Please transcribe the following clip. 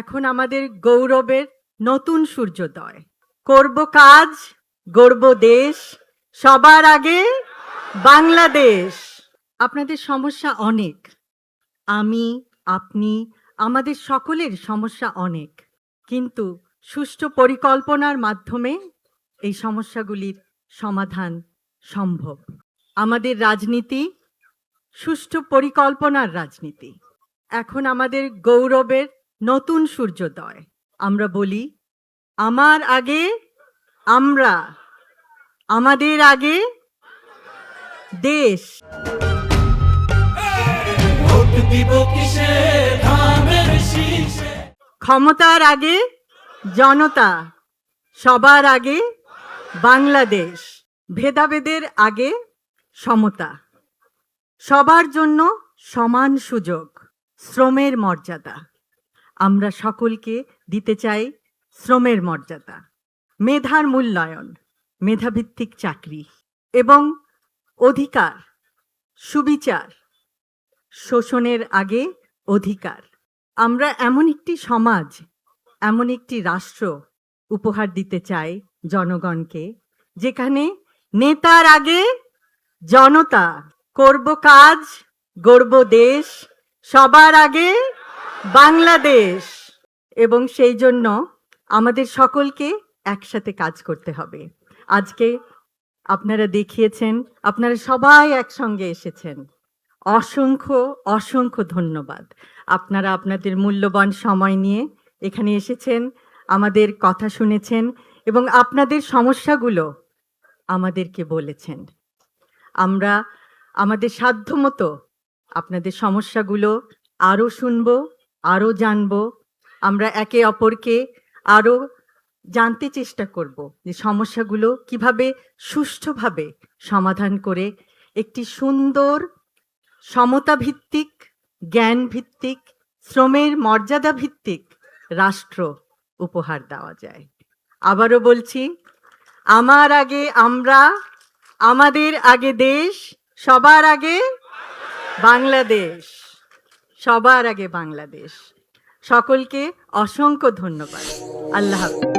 এখন আমাদের গৌরবের নতুন সূর্যোদয়। করব কাজ, গড়ব দেশ, সবার আগে বাংলাদেশ। আপনাদের সমস্যা অনেক, আমি, আপনি, আমাদের সকলের সমস্যা অনেক, কিন্তু সুষ্ঠু পরিকল্পনার মাধ্যমে এই সমস্যাগুলির সমাধান সম্ভব। আমাদের রাজনীতি সুষ্ঠু পরিকল্পনার রাজনীতি। এখন আমাদের গৌরবের নতুন সূর্যোদয়। আমরা বলি, আমার আগে আমরা, আমাদের আগে দেশ। ক্ষমতার আগে জনতা, সবার আগে বাংলাদেশ। ভেদাভেদের আগে সমতা, সবার জন্য সমান সুযোগ, শ্রমের মর্যাদা। আমরা সকলকে দিতে চাই শ্রমের মর্যাদা, মেধার মূল্যায়ন, মেধাভিত্তিক চাকরি এবং অধিকার, সুবিচার, শোষণের আগে অধিকার। আমরা এমন একটি সমাজ, এমন একটি রাষ্ট্র উপহার দিতে চাই জনগণকে, যেখানে নেতার আগে জনতা। করব কাজ, গড়ব দেশ, সবার আগে বাংলাদেশ। এবং সেই জন্য আমাদের সকলকে একসাথে কাজ করতে হবে। আজকে আপনারা দেখিয়েছেন, আপনারা সবাই একসঙ্গে এসেছেন। অসংখ্য অসংখ্য ধন্যবাদ। আপনারা আপনাদের মূল্যবান সময় নিয়ে এখানে এসেছেন, আমাদের কথা শুনেছেন এবং আপনাদের সমস্যাগুলো আমাদেরকে বলেছেন। আমরা আমাদের সাধ্যমতো আপনাদের সমস্যাগুলো আরও শুনব, আরও জানব। আমরা একে অপরকে আরও জানতে চেষ্টা করব যে সমস্যাগুলো কিভাবে সুষ্ঠুভাবে সমাধান করে একটি সুন্দর সমতাভিত্তিক, জ্ঞানভিত্তিক, শ্রমের মর্যাদা ভিত্তিক রাষ্ট্র উপহার দেওয়া যায়। আবারও বলছি, আমার আগে আমরা, আমাদের আগে দেশ, সবার আগে বাংলাদেশ, সবার আগে বাংলাদেশ। সকলকে অসংখ্য ধন্যবাদ। আল্লাহ হাফেজ।